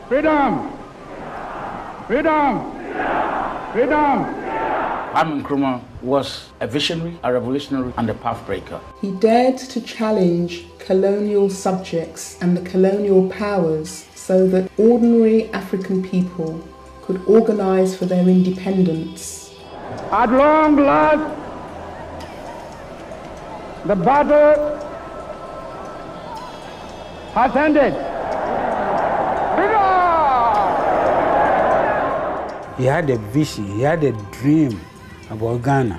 Freedom! Freedom! Freedom! Kwame Nkrumah was a visionary, a revolutionary, and a pathbreaker. He dared to challenge colonial subjects and the colonial powers so that ordinary African people could organize for their independence. At long last, the battle has ended. He had a vision, he had a dream about Ghana.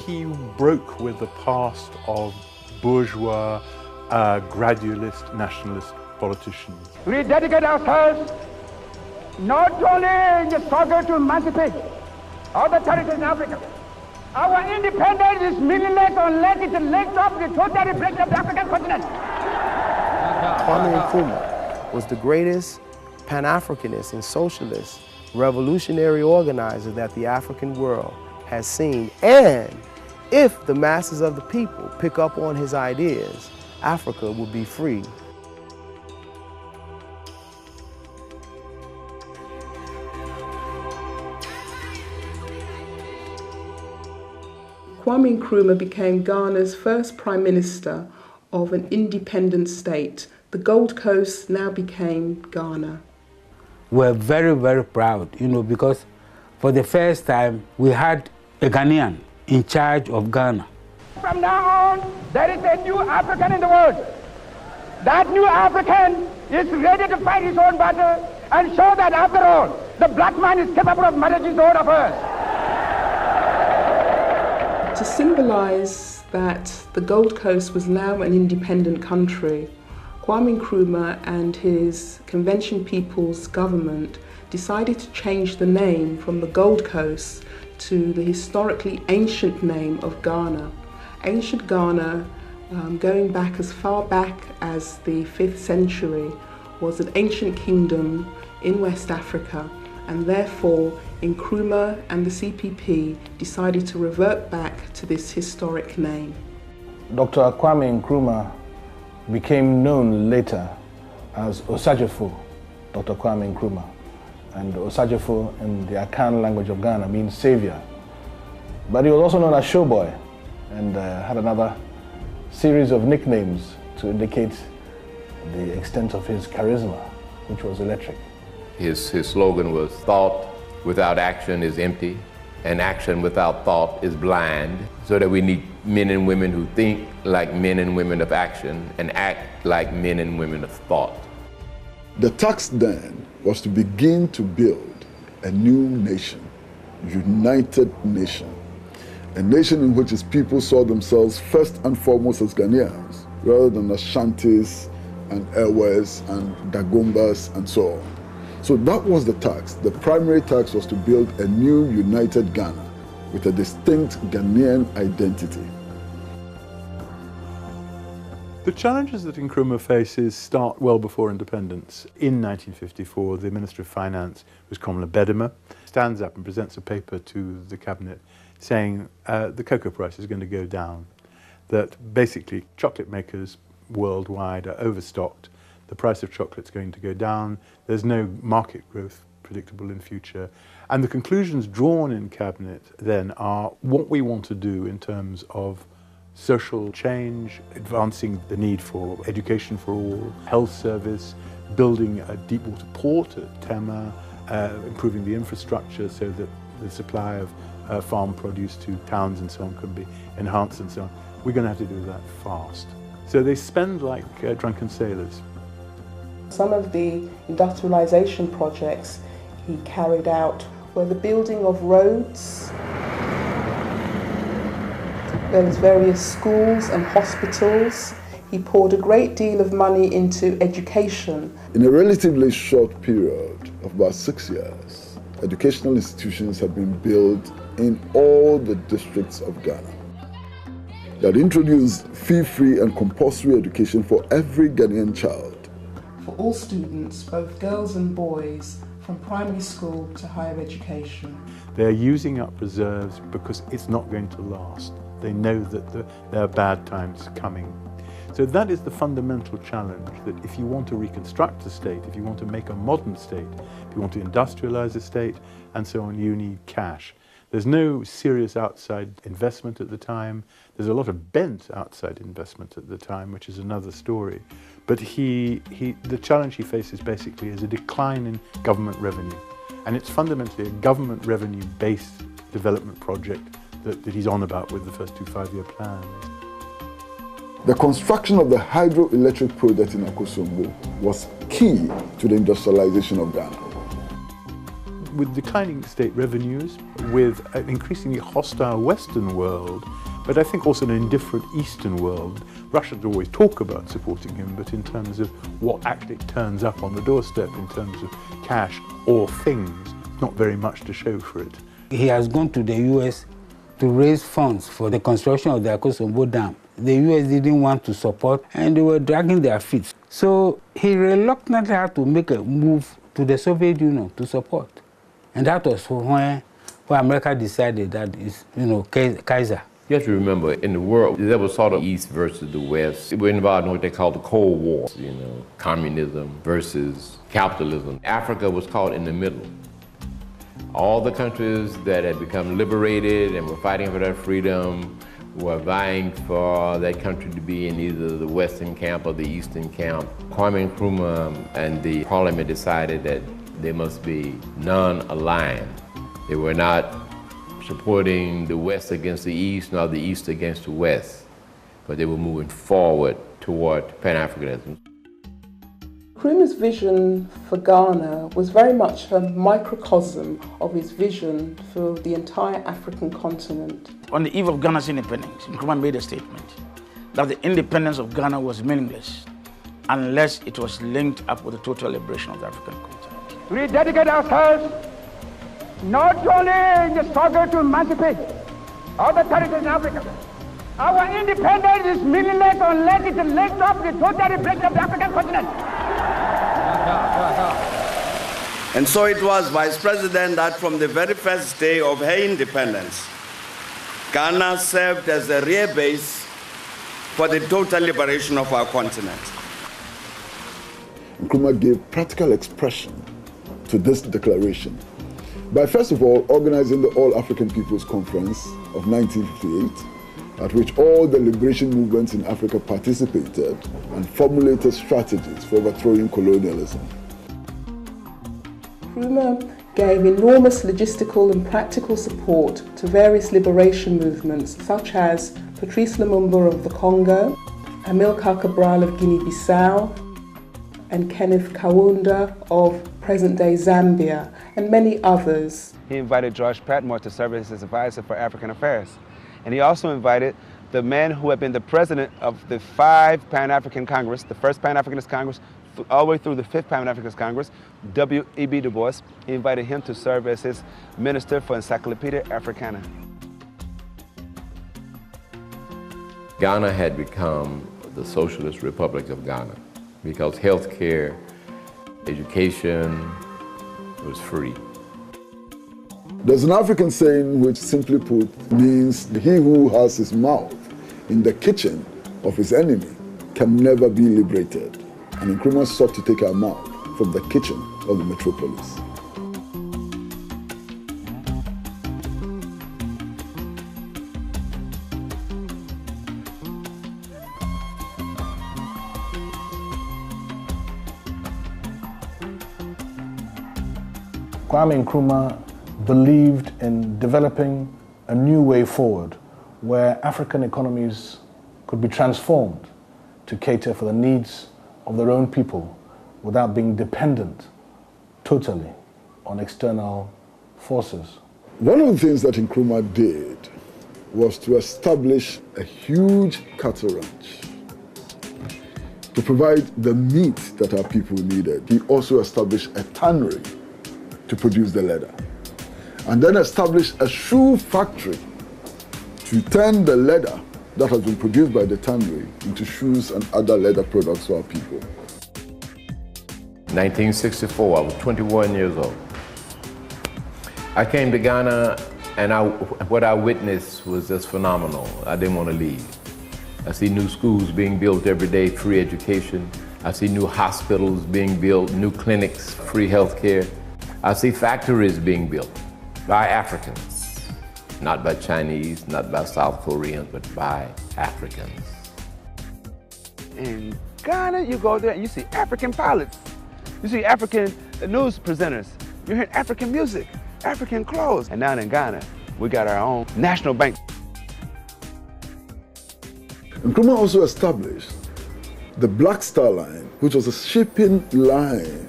He broke with the past of bourgeois, gradualist, nationalist politicians. We dedicate ourselves not only in the struggle to emancipate other territories in Africa. Our independence is meaningless unless it links up the total repression of the African continent. Kwame Nkrumah was the greatest Pan-Africanist and socialist revolutionary organizer that the African world has seen. And if the masses of the people pick up on his ideas, Africa will be free. Kwame Nkrumah became Ghana's first prime minister of an independent state. The Gold Coast now became Ghana. We're very, very proud, because for the first time we had a Ghanaian in charge of Ghana. From now on, there is a new African in the world. That new African is ready to fight his own battle and show that after all, the black man is capable of managing his own affairs. To symbolize that the Gold Coast was now an independent country, Kwame Nkrumah and his Convention People's government decided to change the name from the Gold Coast to the historically ancient name of Ghana. Ancient Ghana, going back as far back as the 5th century, was an ancient kingdom in West Africa, and therefore Nkrumah and the CPP decided to revert back to this historic name. Dr. Kwame Nkrumah became known later as Osagyefo, Dr. Kwame Nkrumah. And Osagyefo in the Akan language of Ghana means savior. But he was also known as Showboy and had another series of nicknames to indicate the extent of his charisma, which was electric. His slogan was, "Thought without action is empty, and action without thought is blind," so that we need men and women who think like men and women of action and act like men and women of thought. The task then was to begin to build a new nation, united nation, a nation in which its people saw themselves first and foremost as Ghanaians, rather than Ashantis and Ewes and Dagombas and so on. So that was the task. The primary task was to build a new united Ghana with a distinct Ghanaian identity. The challenges that Nkrumah faces start well before independence. In 1954, the Minister of Finance was Komla Bedema, stands up and presents a paper to the cabinet saying the cocoa price is going to go down, that basically chocolate makers worldwide are overstocked, the price of chocolate is going to go down, there's no market growth predictable in future, and the conclusions drawn in cabinet then are what we want to do in terms of social change, advancing the need for education for all, health service, building a deep water port at Tema, improving the infrastructure so that the supply of farm produce to towns and so on can be enhanced and so on. We're going to have to do that fast. So they spend like drunken sailors. Some of the industrialization projects he carried out were the building of roads. There was various schools and hospitals. He poured a great deal of money into education. In a relatively short period of about 6 years, educational institutions have been built in all the districts of Ghana. That introduced fee-free and compulsory education for every Ghanaian child for all students, both girls and boys, from primary school to higher education. They're using up reserves because it's not going to last. They know that there are bad times coming. So that is the fundamental challenge, that if you want to reconstruct a state, if you want to make a modern state, if you want to industrialize a state, and so on, you need cash. There's no serious outside investment at the time. There's a lot of bent outside investment at the time, which is another story. But the challenge he faces basically is a decline in government revenue. And it's fundamentally a government revenue-based development project that he's on about with the first 2 5-year plans. The construction of the hydroelectric project in Akosombo was key to the industrialization of Ghana. With declining state revenues, with an increasingly hostile Western world, but I think also an indifferent Eastern world, Russians always talk about supporting him, but in terms of what actually turns up on the doorstep in terms of cash or things, not very much to show for it. He has gone to the US to raise funds for the construction of the Akosombo Dam. The US didn't want to support, and they were dragging their feet. So he reluctantly had to make a move to the Soviet Union to support. And that was when America decided that is, Kaiser. You have to remember, in the world, there was sort of East versus the West. We're involved in what they call the Cold War, communism versus capitalism. Africa was caught in the middle. All the countries that had become liberated and were fighting for their freedom were vying for that country to be in either the Western camp or the Eastern camp. Kwame Nkrumah and the parliament decided that they must be non-aligned. They were not supporting the West against the East, nor the East against the West, but they were moving forward toward Pan-Africanism. Nkrumah's vision for Ghana was very much a microcosm of his vision for the entire African continent. On the eve of Ghana's independence, Nkrumah made a statement that the independence of Ghana was meaningless unless it was linked up with the total liberation of the African continent. We dedicate ourselves not only in the struggle to emancipate other territories in Africa. Our independence is meaningless unless it links up the total liberation of the African continent. And so it was, Vice President, that from the very first day of her independence, Ghana served as a rear base for the total liberation of our continent. Nkrumah gave practical expression to this declaration by, first of all, organizing the All-African People's Conference of 1958, at which all the liberation movements in Africa participated and formulated strategies for overthrowing colonialism. Nkrumah gave enormous logistical and practical support to various liberation movements such as Patrice Lumumba of the Congo, Amilcar Cabral of Guinea-Bissau, and Kenneth Kaunda of present-day Zambia, and many others. He invited George Patmore to serve as his advisor for African affairs. And he also invited the man who had been the president of the 5 Pan-African Congress, the first Pan-Africanist Congress, all the way through the 5th Pan-Africanist Congress, W.E.B. Du Bois. He invited him to serve as his minister for Encyclopedia Africana. Ghana had become the Socialist Republic of Ghana because health care, education was free. There's an African saying which, simply put, means he who has his mouth in the kitchen of his enemy can never be liberated. And Nkrumah sought to take our mouth from the kitchen of the metropolis. Kwame Nkrumah believed in developing a new way forward where African economies could be transformed to cater for the needs of their own people without being dependent totally on external forces. One of the things that Nkrumah did was to establish a huge cattle ranch to provide the meat that our people needed. He also established a tannery to produce the leather, and then established a shoe factory to turn the leather that has been produced by the tannery into shoes and other leather products for our people. 1964, I was 21 years old. I came to Ghana and what I witnessed was just phenomenal. I didn't want to leave. I see new schools being built every day, free education. I see new hospitals being built, new clinics, free health care. I see factories being built by Africans, not by Chinese, not by South Koreans, but by Africans. In Ghana, you go there and you see African pilots. You see African news presenters. You hear African music, African clothes. And down in Ghana, we got our own national bank. Nkrumah also established the Black Star Line, which was a shipping line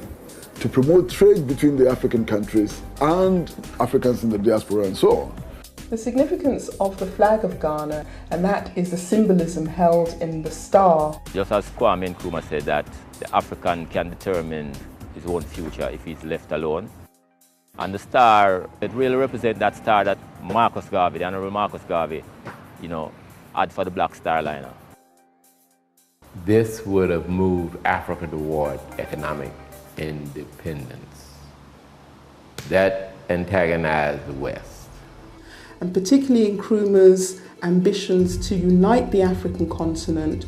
to promote trade between the African countries and Africans in the diaspora and so on. The significance of the flag of Ghana, and that is the symbolism held in the star. Just as Kwame Nkrumah said that the African can determine his own future if he's left alone. And the star, it really represents that star that Marcus Garvey, the Honorable Marcus Garvey, had for the Black Star Liner. This would have moved Africa toward economic independence. That antagonized the West. And particularly Nkrumah's ambitions to unite the African continent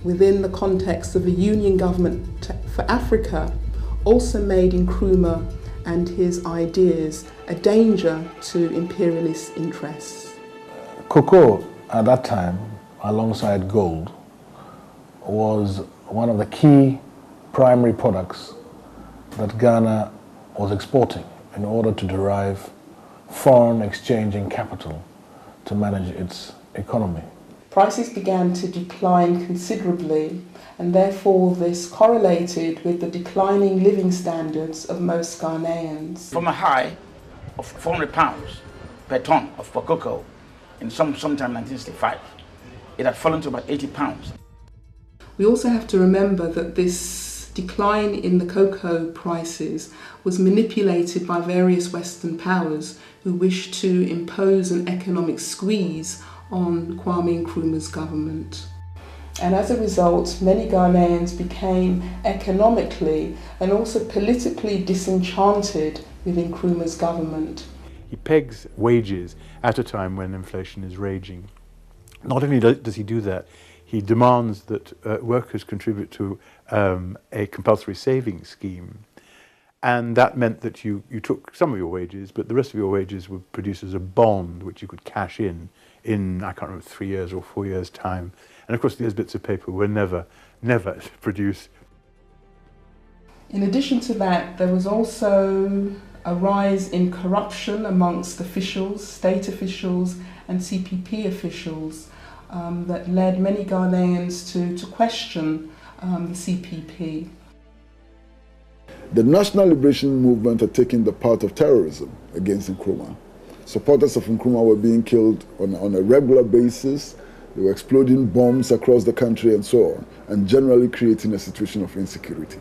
within the context of a union government for Africa also made Nkrumah and his ideas a danger to imperialist interests. Cocoa at that time, alongside gold, was one of the key primary products that Ghana was exporting in order to derive foreign exchanging capital to manage its economy. Prices began to decline considerably, and therefore this correlated with the declining living standards of most Ghanaians. From a high of £400 per ton of cocoa in sometime 1965, it had fallen to about £80. We also have to remember that this decline in the cocoa prices was manipulated by various Western powers who wished to impose an economic squeeze on Kwame Nkrumah's government. And as a result, many Ghanaians became economically and also politically disenchanted with Nkrumah's government. He pegs wages at a time when inflation is raging. Not only does he do that, he demands that workers contribute to a compulsory savings scheme. And that meant that you took some of your wages, but the rest of your wages were produced as a bond, which you could cash in, I can't remember, 3 years or 4 years' time. And of course, these bits of paper were never produced. In addition to that, there was also a rise in corruption amongst officials, state officials and CPP officials that led many Ghanaians to question the CPP. The National Liberation Movement had taken the part of terrorism against Nkrumah. Supporters of Nkrumah were being killed on a regular basis. They were exploding bombs across the country and so on, and generally creating a situation of insecurity.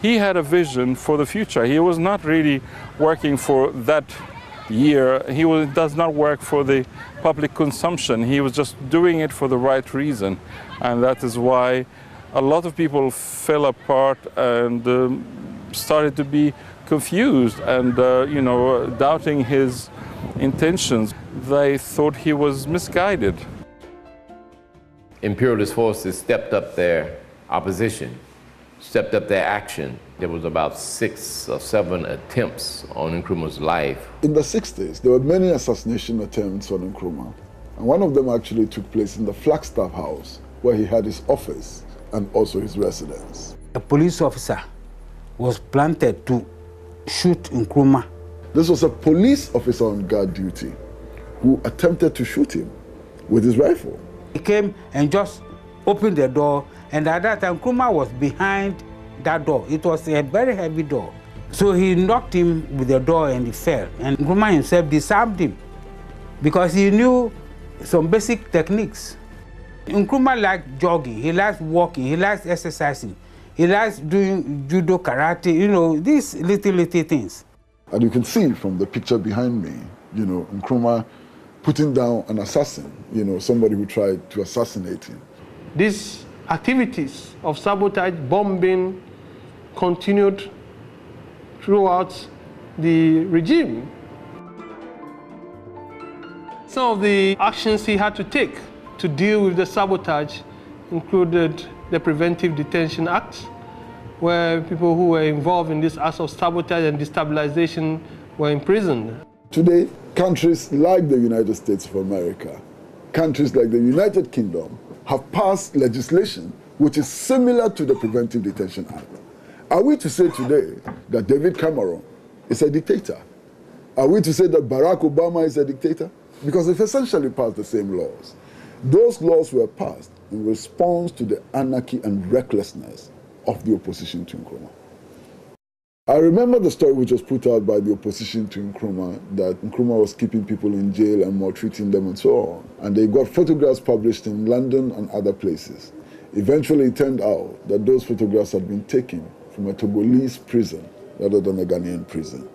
He had a vision for the future. He was not really working for that year. He does not work for the public consumption. He was just doing it for the right reason. And that is why a lot of people fell apart and started to be confused and doubting his intentions. They thought he was misguided. Imperialist forces stepped up their opposition, stepped up their action. There was about 6 or 7 attempts on Nkrumah's life. In the 60s, there were many assassination attempts on Nkrumah. And one of them actually took place in the Flagstaff House, where he had his office and also his residence. A police officer was planted to shoot Nkrumah. This was a police officer on guard duty who attempted to shoot him with his rifle. He came and just opened the door, and at that time Nkrumah was behind that door. It was a very heavy door. So he knocked him with the door and he fell. And Nkrumah himself disarmed him because he knew some basic techniques. Nkrumah liked jogging, he likes walking, he likes exercising, he likes doing judo, karate, these little things. And you can see from the picture behind me, Nkrumah putting down an assassin, somebody who tried to assassinate him. These activities of sabotage, bombing, continued throughout the regime. Some of the actions he had to take to deal with the sabotage included the Preventive Detention Act, where people who were involved in this acts of sabotage and destabilization were imprisoned. Today, countries like the United States of America, countries like the United Kingdom, have passed legislation which is similar to the Preventive Detention Act. Are we to say today that David Cameron is a dictator? Are we to say that Barack Obama is a dictator? Because they've essentially passed the same laws. Those laws were passed in response to the anarchy and recklessness of the opposition to Nkrumah. I remember the story which was put out by the opposition to Nkrumah, that Nkrumah was keeping people in jail and maltreating them and so on. And they got photographs published in London and other places. Eventually it turned out that those photographs had been taken from a Togolese prison rather than a Ghanaian prison.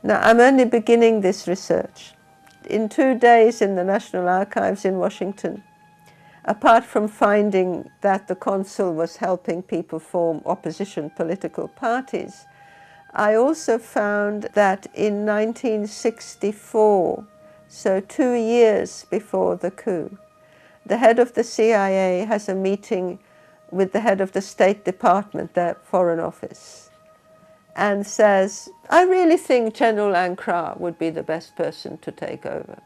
Now, I'm only beginning this research. In 2 days in the National Archives in Washington, apart from finding that the consul was helping people form opposition political parties, I also found that in 1964, so 2 years before the coup, the head of the CIA has a meeting with the head of the State Department, their Foreign Office, and says, I really think General Ankara would be the best person to take over.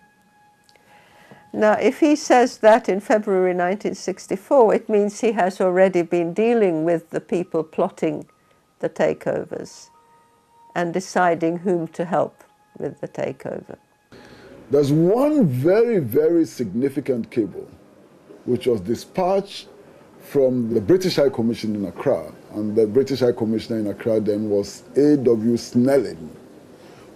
Now, if he says that in February 1964, it means he has already been dealing with the people plotting the takeovers and deciding whom to help with the takeover. There's one very, very significant cable which was dispatched from the British High Commission in Accra, and the British High Commissioner in Accra then was A.W. Snelling,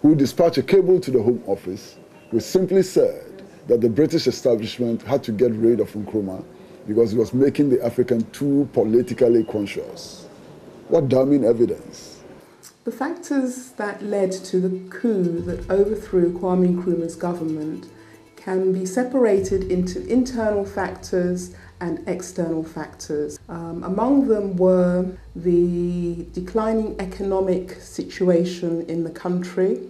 who dispatched a cable to the Home Office which simply said that the British establishment had to get rid of Nkrumah because he was making the African too politically conscious. What damning evidence. The factors that led to the coup that overthrew Kwame Nkrumah's government can be separated into internal factors and external factors. Among them were the declining economic situation in the country,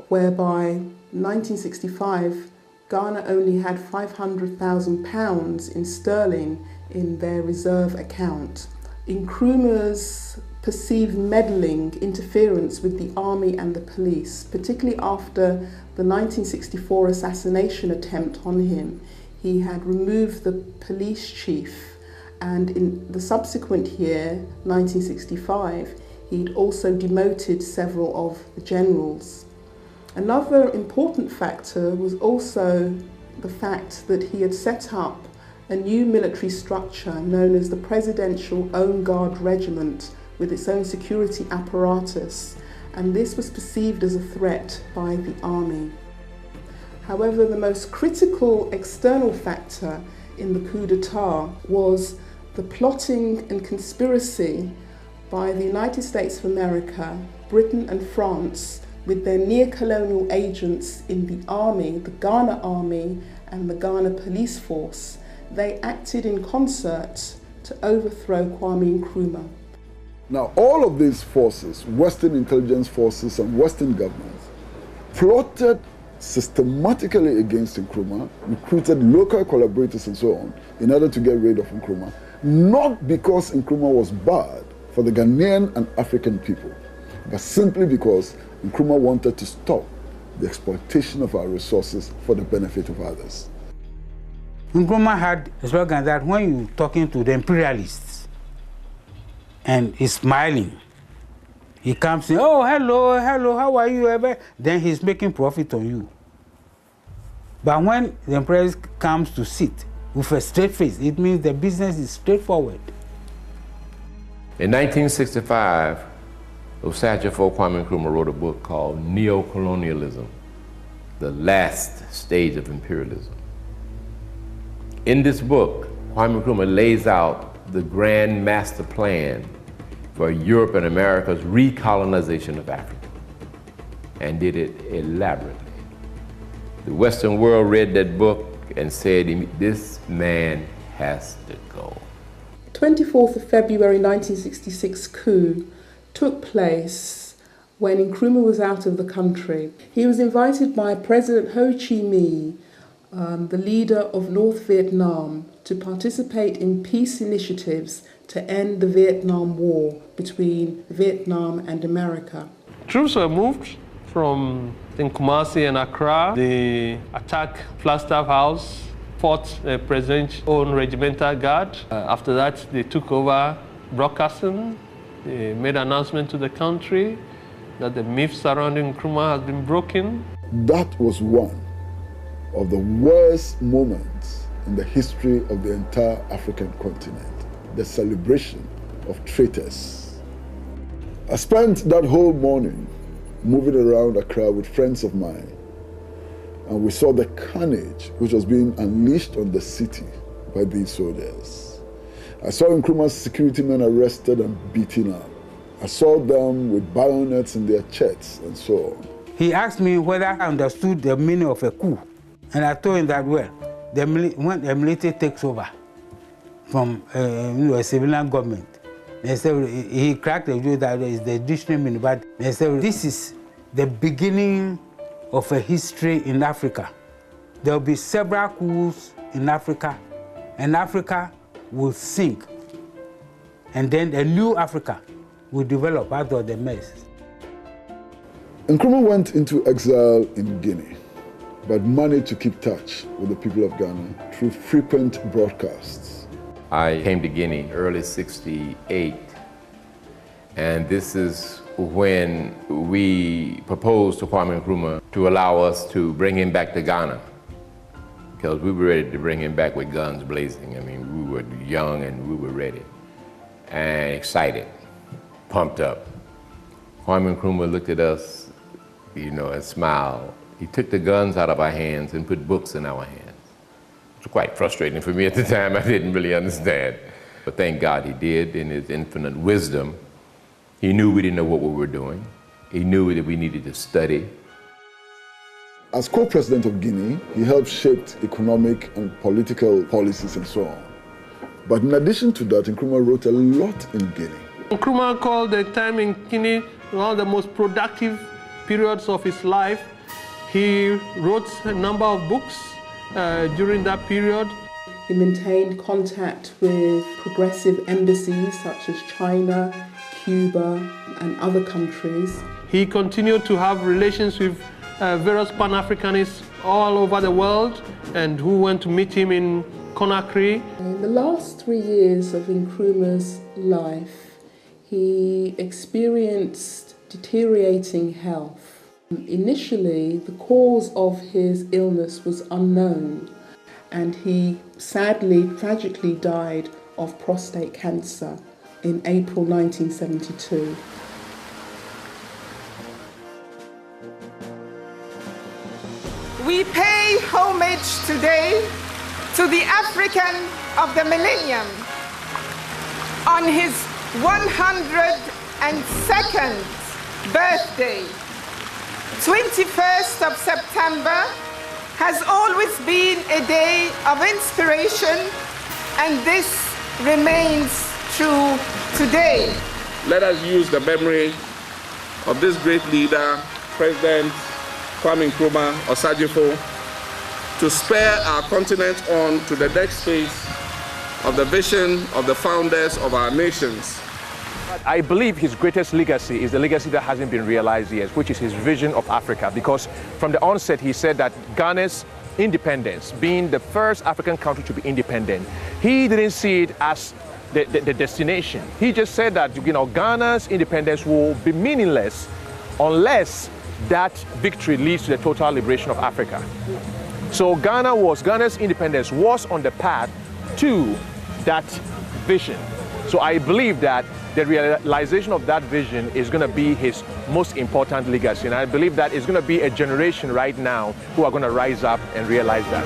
whereby in 1965, Ghana only had £500,000 in sterling in their reserve account. Nkrumah's perceived meddling, interference with the army and the police, particularly after the 1964 assassination attempt on him. He had removed the police chief, and in the subsequent year, 1965, he'd also demoted several of the generals. Another important factor was also the fact that he had set up a new military structure known as the Presidential Own Guard Regiment with its own security apparatus, and this was perceived as a threat by the army. However, the most critical external factor in the coup d'etat was the plotting and conspiracy by the United States of America, Britain and France with their near-colonial agents in the army, the Ghana Army and the Ghana Police Force. They acted in concert to overthrow Kwame Nkrumah. Now, all of these forces, Western intelligence forces and Western governments, plotted systematically against Nkrumah, recruited local collaborators and so on, in order to get rid of Nkrumah, not because Nkrumah was bad for the Ghanaian and African people, but simply because Nkrumah wanted to stop the exploitation of our resources for the benefit of others. Nkrumah had a slogan that when you're talking to the imperialists and he's smiling, he comes in, oh, hello, hello, how are you? Then he's making profit on you. But when the imperialist comes to sit with a straight face, it means the business is straightforward. In 1965, Osagyefo Kwame Nkrumah wrote a book called Neo-Colonialism, the Last Stage of Imperialism. In this book, Kwame Nkrumah lays out the grand master plan for Europe and America's recolonization of Africa, and did it elaborately. The Western world read that book and said, this man has to go. 24th of February 1966 coup took place when Nkrumah was out of the country. He was invited by President Ho Chi Minh, the leader of North Vietnam, to participate in peace initiatives to end the Vietnam War between Vietnam and America. Troops were moved from Kumasi and Accra. They attacked Flagstaff House, fought the president's own regimental guard. After that, they took over broadcasting. They made an announcement to the country that the myth surrounding Nkrumah has been broken. That was one of the worst moments in the history of the entire African continent, the celebration of traitors. I spent that whole morning moving around Accra with friends of mine, and we saw the carnage which was being unleashed on the city by these soldiers. I saw Nkrumah's security men arrested and beaten up. I saw them with bayonets in their chests and so on. He asked me whether I understood the meaning of a coup, and I told him that, well, when the military takes over from a civilian government, they said, he cracked the joke that is the dictionary meaning, but they said this is the beginning of a history in Africa. There will be several coups in Africa, and Africa will sink, and then a new Africa will develop out of the mess. Nkrumah went into exile in Guinea, but managed to keep touch with the people of Ghana through frequent broadcasts. I came to Guinea early '68, and this is when we proposed to Kwame Nkrumah to allow us to bring him back to Ghana, because we were ready to bring him back with guns blazing. I mean, we were young and we were ready and excited, pumped up. Kwame Nkrumah looked at us, and smiled. He took the guns out of our hands and put books in our hands. It was quite frustrating for me at the time. I didn't really understand. But thank God he did. In his infinite wisdom, he knew we didn't know what we were doing. He knew that we needed to study. As co-president of Guinea, he helped shape economic and political policies and so on. But in addition to that, Nkrumah wrote a lot in Guinea. Nkrumah called the time in Guinea one of the most productive periods of his life. He wrote a number of books during that period. He maintained contact with progressive embassies such as China, Cuba, and other countries. He continued to have relations with various Pan-Africanists all over the world, and who went to meet him in Conakry. In the last 3 years of Nkrumah's life, he experienced deteriorating health. Initially, the cause of his illness was unknown, and he sadly, tragically died of prostate cancer in April 1972. We pay homage today to the African of the millennium on his 102nd birthday. 21st of September has always been a day of inspiration, and this remains true today. Let us use the memory of this great leader, President Kwame Nkrumah Osagyefo, to spur our continent on to the next phase of the vision of the founders of our nations. I believe his greatest legacy is the legacy that hasn't been realized yet, which is his vision of Africa. Because from the onset, he said that Ghana's independence, being the first African country to be independent, he didn't see it as the destination. He just said that Ghana's independence will be meaningless unless that victory leads to the total liberation of Africa. So Ghana's independence was on the path to that vision. So I believe that the realization of that vision is going to be his most important legacy. And I believe that it's going to be a generation right now who are going to rise up and realize that.